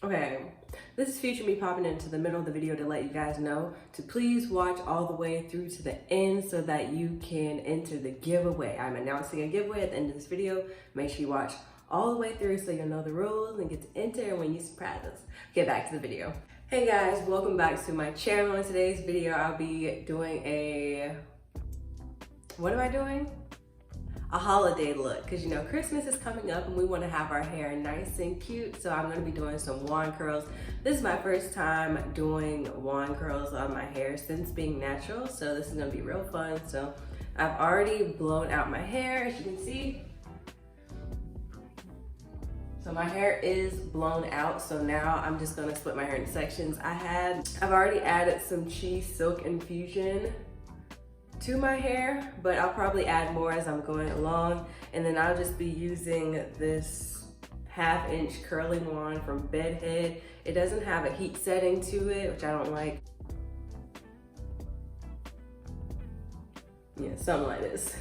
Okay, this is future me popping into the middle of the video to let you guys know to please watch all the way through to the end so that you can enter the giveaway. I'm announcing a giveaway at the end of this video. Make sure you watch all the way through so you'll know the rules and get to enter when you surprise us. Get back to the video. Hey guys, welcome back to my channel. In today's video, I'll be doing what am I doing? A holiday look, because you know Christmas is coming up and we want to have our hair nice and cute, so I'm going to be doing some wand curls. This is my first time doing wand curls on my hair since being natural, so this is going to be real fun. So I've already blown out my hair, as you can see. So my hair is blown out, so now I'm just going to split my hair into sections. I've already added some shea silk infusion to my hair, but I'll probably add more as I'm going along. And then I'll just be using this 1/2 inch curling wand from Bedhead. It doesn't have a heat setting to it, which I don't like. Yeah, something like this.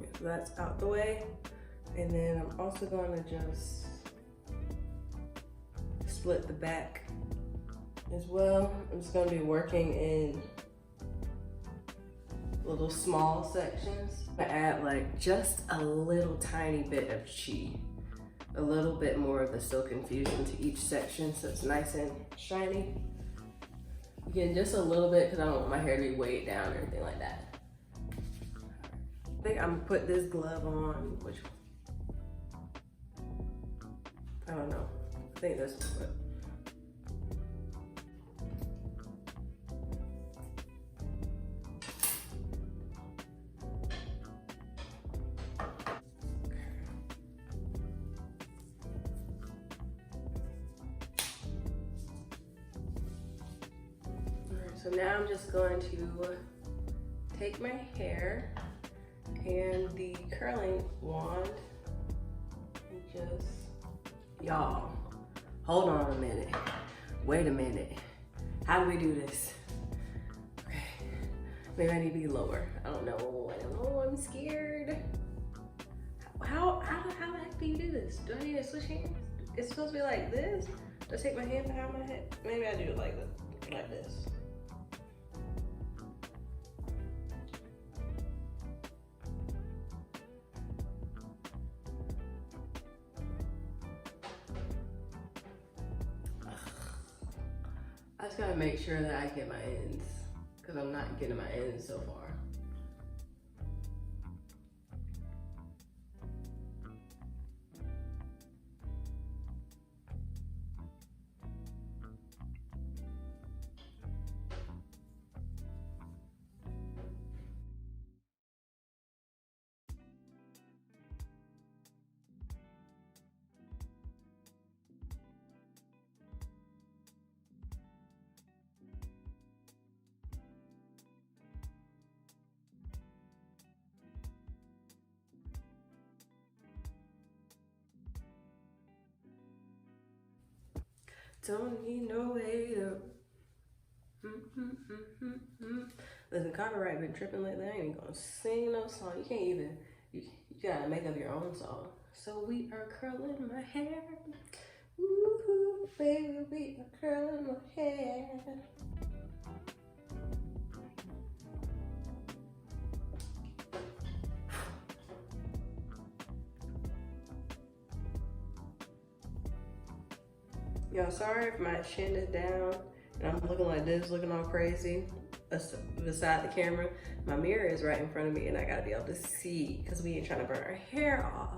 Yeah, so that's out the way. And then I'm also going to just split the back as well. I'm just going to be working in little small sections. I add like just a little tiny bit of shea, a little bit more of the silk infusion to each section so it's nice and shiny. Again, just a little bit because I don't want my hair to be weighed down or anything like that. I think I'm gonna put this glove on, which, I don't know. I think this one. So now I'm just going to take my hair and the curling wand and just, y'all, hold on a minute. Wait a minute. How do we do this? Okay, maybe I need to be lower. I don't know, I'm scared. How the heck do you do this? Do I need to switch hands? It's supposed to be like this? Do I take my hand behind my head? Maybe I do it like this. I just gotta make sure that I get my ends, because I'm not getting my ends so far. Don't need no way to. Listen, copyright been tripping lately. I ain't even gonna sing no song. You can't even. You gotta make up your own song. So we are curling my hair. Woohoo, baby, we are curling my hair. Yo, sorry if my chin is down and I'm looking like this, looking all crazy beside the camera. My mirror is right in front of me and I gotta be able to see because we ain't trying to burn our hair off.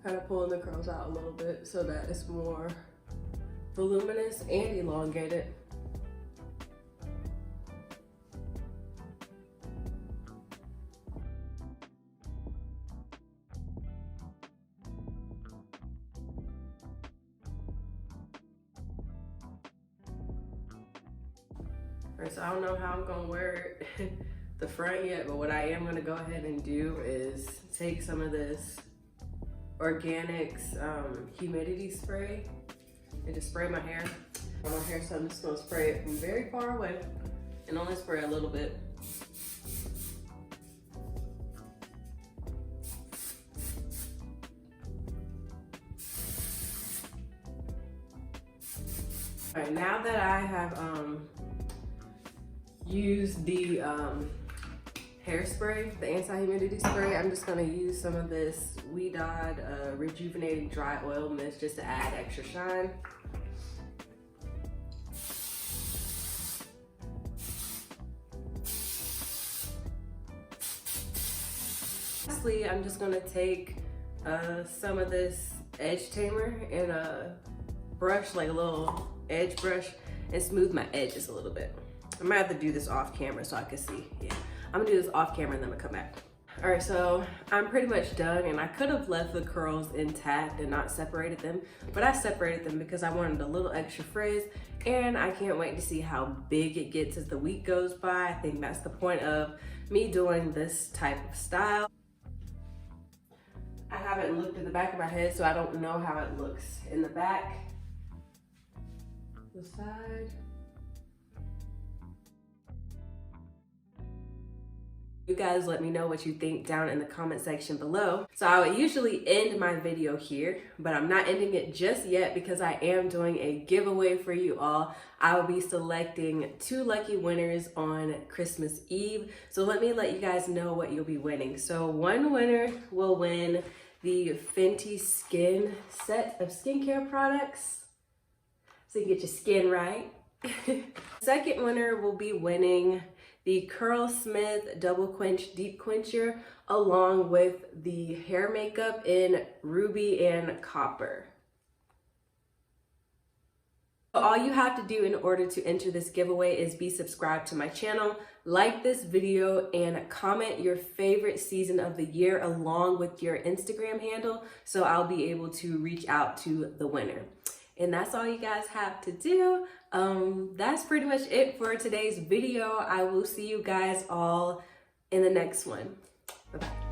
kind of pulling the curls out a little bit so that it's more voluminous and elongated. Alright, so I don't know how I'm gonna wear it the front yet, but what I am gonna go ahead and do is take some of this Organics humidity spray and just spray my hair. On my hair, so I'm just gonna spray it from very far away and only spray a little bit. All right, now that I have used the hairspray, the anti-humidity spray, I'm just gonna use some of this Ouidad rejuvenating dry oil mist just to add extra shine. Lastly, I'm just gonna take some of this edge tamer and a brush, like a little edge brush, and smooth my edges a little bit. I might have to do this off camera so I can see. Yeah, I'm gonna do this off camera and then I'm gonna come back. All right, so I'm pretty much done, and I could have left the curls intact and not separated them, but I separated them because I wanted a little extra frizz, and I can't wait to see how big it gets as the week goes by. I think that's the point of me doing this type of style. I haven't looked at the back of my head, so I don't know how it looks in the back, the side. You guys let me know what you think down in the comment section below. So I would usually end my video here, but I'm not ending it just yet because I am doing a giveaway for you all. I will be selecting 2 lucky winners on Christmas Eve. So let you guys know what you'll be winning. So one winner will win the Fenty Skin set of skincare products, so you can get your skin right. Second winner will be winning the Curlsmith Double Quench Deep Quencher along with the hair makeup in Ruby and Copper. All you have to do in order to enter this giveaway is be subscribed to my channel, like this video, and comment your favorite season of the year along with your Instagram handle so I'll be able to reach out to the winner. And that's all you guys have to do. That's pretty much it for today's video. I will see you guys all in the next one. Bye-bye.